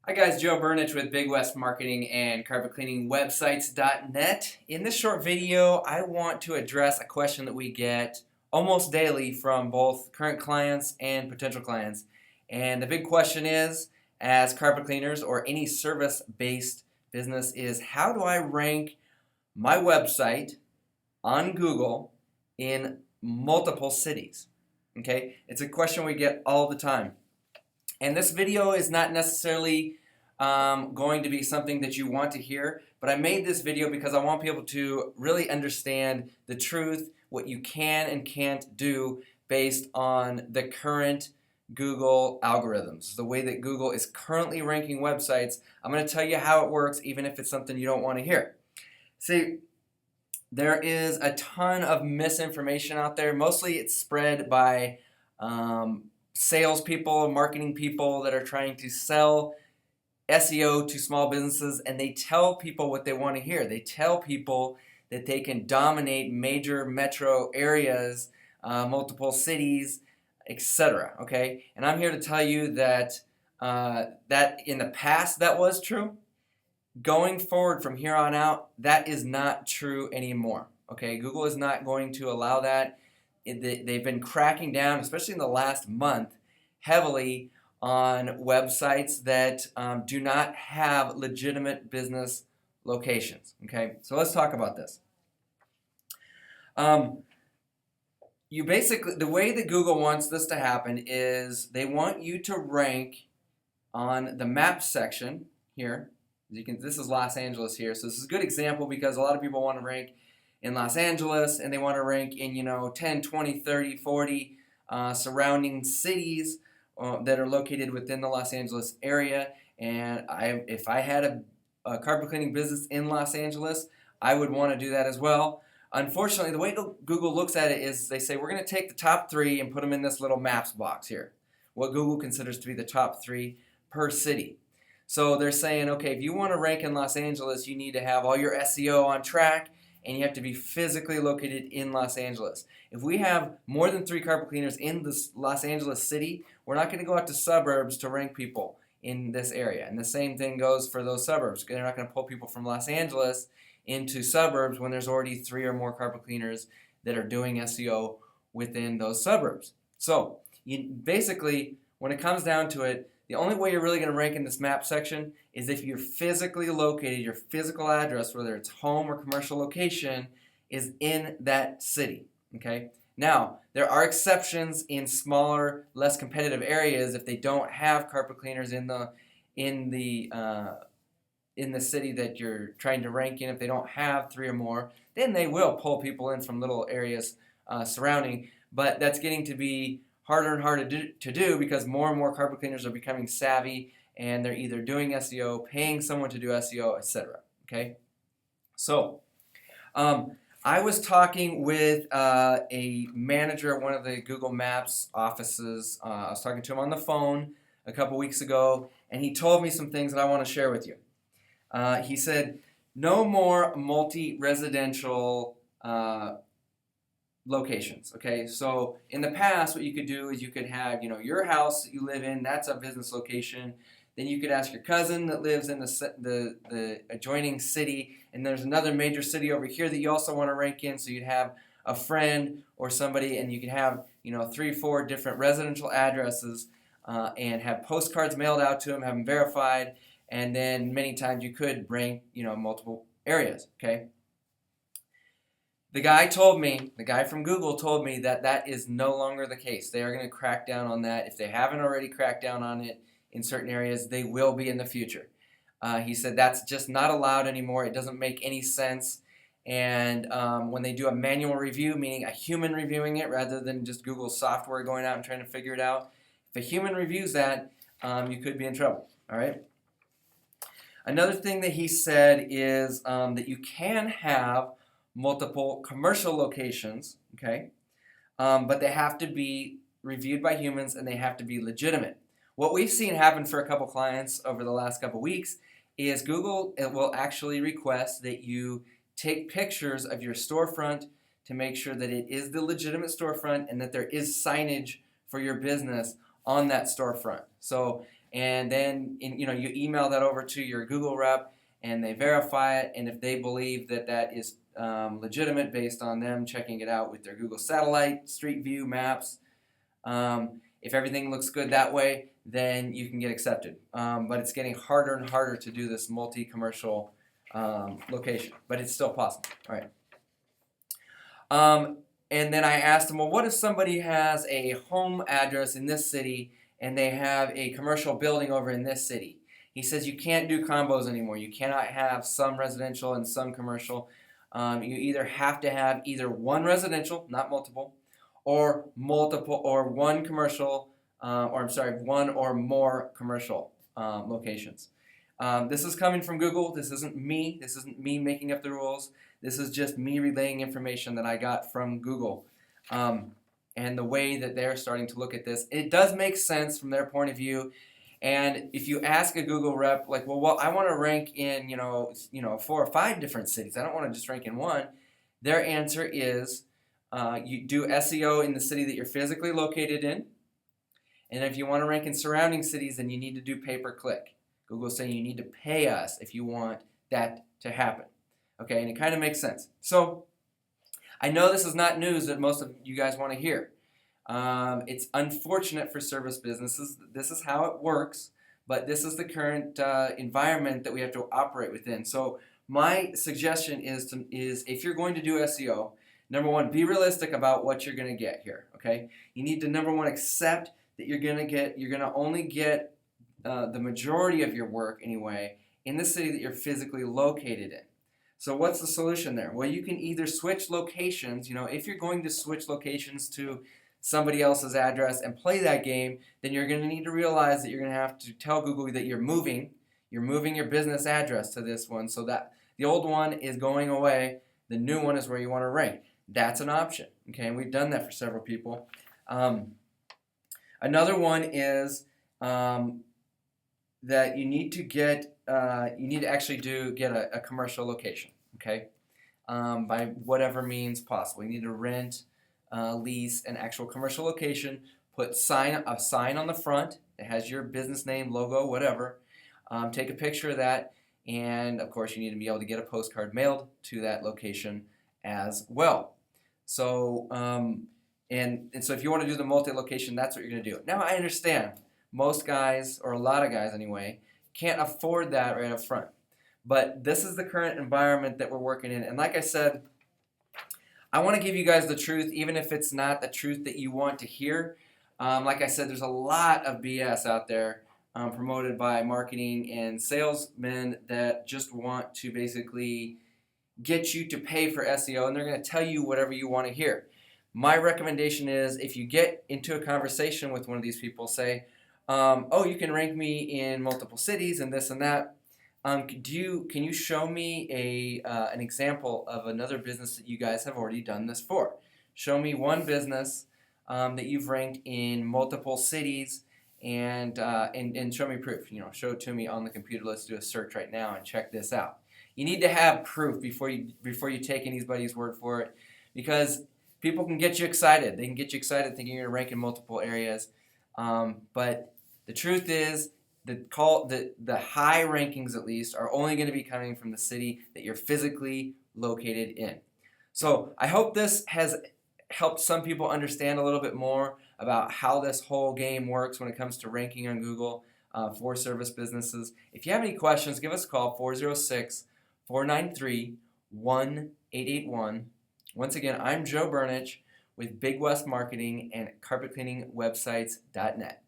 Hi guys, Joe Burnich with Big West Marketing and Carpet Cleaning Websites.net. In this short video, I want to address a question that we get almost daily from both current clients and potential clients. And the big question is, as carpet cleaners or any service-based business, is how do I rank my website on Google in multiple cities? Okay, it's a question we get all the time. And this video is not necessarily going to be something that you want to hear, but I made this video because I want people to really understand the truth, what you can and can't do based on the current Google algorithms, the way that Google is currently ranking websites. I'm going to tell you how it works, even if it's something you don't want to hear. See, there is a ton of misinformation out there. Mostly it's spread by salespeople, marketing people that are trying to sell SEO to small businesses, and they tell people what they want to hear. They tell people that they can dominate major metro areas, multiple cities, etc. Okay, and I'm here to tell you that that in the past that was true. Going forward from here on out, that is not true anymore. Okay, Google is not going to allow that. They've been cracking down, especially in the last month, heavily on websites that do not have legitimate business locations. Okay, so let's talk about this. You basically, the way that Google wants this to happen is they want you to rank on the map section here. This is Los Angeles here, so this is a good example because a lot of people want to rank in Los Angeles and they want to rank in 10, 20, 30, 40 surrounding cities that are located within the Los Angeles area. And if I had a carpet cleaning business in Los Angeles, I would want to do that as well. Unfortunately, the way Google looks at it is they say we're going to take the top 3 and put them in this little maps box here, what Google considers to be the top 3 per city. So they're saying, okay, if you want to rank in Los Angeles, you need to have all your SEO on track and you have to be physically located in Los Angeles. If we have more than 3 carpet cleaners in this Los Angeles city, we're not going to go out to suburbs to rank people in this area. And the same thing goes for those suburbs. They're not going to pull people from Los Angeles into suburbs when there's already 3 or more carpet cleaners that are doing SEO within those suburbs. So basically, when it comes down to it, the only way you're really going to rank in this map section is if you're physically located, your physical address, whether it's home or commercial location, is in that city. Okay. Now, there are exceptions in smaller, less competitive areas if they don't have carpet cleaners in the city that you're trying to rank in. If they don't have 3 or more, then they will pull people in from little areas surrounding. But that's getting to be harder and harder to do because more and more carpet cleaners are becoming savvy and they're either doing SEO, paying someone to do SEO, etc. Okay, so I was talking with a manager at one of the Google Maps offices. I was talking to him on the phone a couple weeks ago, and he told me some things that I want to share with you. He said, no more multi-residential locations. Okay, so in the past, what you could do is you could have, your house that you live in, that's a business location. Then you could ask your cousin that lives in the adjoining city, and there's another major city over here that you also want to rank in. So you'd have a friend or somebody, and you could have 3, 4 different residential addresses, and have postcards mailed out to them, have them verified, and then many times you could rank multiple areas. Okay. The guy from Google told me that that is no longer the case. They are going to crack down on that. If they haven't already cracked down on it in certain areas, they will be in the future. He said that's just not allowed anymore. It doesn't make any sense. And when they do a manual review, meaning a human reviewing it rather than just Google's software going out and trying to figure it out, if a human reviews that, you could be in trouble. All right. Another thing that he said is that you can have multiple commercial locations, okay, but they have to be reviewed by humans and they have to be legitimate. What we've seen happen for a couple clients over the last couple weeks is Google will actually request that you take pictures of your storefront to make sure that it is the legitimate storefront and that there is signage for your business on that storefront. So and then you email that over to your Google rep, and they verify it. And if they believe that that is legitimate based on them checking it out with their Google Satellite, Street View, Maps, if everything looks good that way, then you can get accepted. But it's getting harder and harder to do this multi-commercial location, but it's still possible. All right. And then I asked him, well, what if somebody has a home address in this city and they have a commercial building over in this city? He says you can't do combos anymore. You cannot have some residential and some commercial. You either have to have either one residential, not multiple, or multiple, or one commercial, one or more commercial locations. This is coming from Google. This isn't me. This isn't me making up the rules. This is just me relaying information that I got from Google. And the way that they're starting to look at this, it does make sense from their point of view. And if you ask a Google rep, like, well, I want to rank in, 4 or 5 different cities. I don't want to just rank in one. Their answer is you do SEO in the city that you're physically located in. And if you want to rank in surrounding cities, then you need to do pay-per-click. Google's saying you need to pay us if you want that to happen. Okay, and it kind of makes sense. So I know this is not news that most of you guys want to hear. It's unfortunate for service businesses. This is how it works, but this is the current environment that we have to operate within. So my suggestion is if you're going to do SEO, number one, be realistic about what you're going to get here. Okay, you need to, number one, accept that you're going to only get the majority of your work anyway in the city that you're physically located in. So what's the solution there? Well, you can either switch locations. If you're going to switch locations to somebody else's address and play that game, then you're going to need to realize that you're going to have to tell Google that you're moving your business address to this one, so that the old one is going away, the new one is where you want to rank. That's an option. Okay, and we've done that for several people. Another one is that you need to get actually get a commercial location, okay, by whatever means possible. You need to rent, lease an actual commercial location, put a sign on the front that has your business name, logo, whatever. Take a picture of that, and of course you need to be able to get a postcard mailed to that location as well. So and so if you want to do the multi-location, that's what you're going to do. Now I understand most guys, or a lot of guys anyway, can't afford that right up front. But this is the current environment that we're working in. And like I said, I want to give you guys the truth, even if it's not the truth that you want to hear. Like I said, there's a lot of BS out there promoted by marketing and salesmen that just want to basically get you to pay for SEO, and they're going to tell you whatever you want to hear. My recommendation is, if you get into a conversation with one of these people, say, oh, you can rank me in multiple cities and this and that. Can you show me an example of another business that you guys have already done this for? Show me one business that you've ranked in multiple cities, and show me proof. Show it to me on the computer. Let's do a search right now and check this out. You need to have proof before you take anybody's word for it, because people can get you excited. They can get you excited thinking you're going to rank in multiple areas, but the truth is, the high rankings, at least, are only going to be coming from the city that you're physically located in. So I hope this has helped some people understand a little bit more about how this whole game works when it comes to ranking on Google for service businesses. If you have any questions, give us a call, 406-493-1881. Once again, I'm Joe Burnich with Big West Marketing and CarpetCleaningWebsites.net.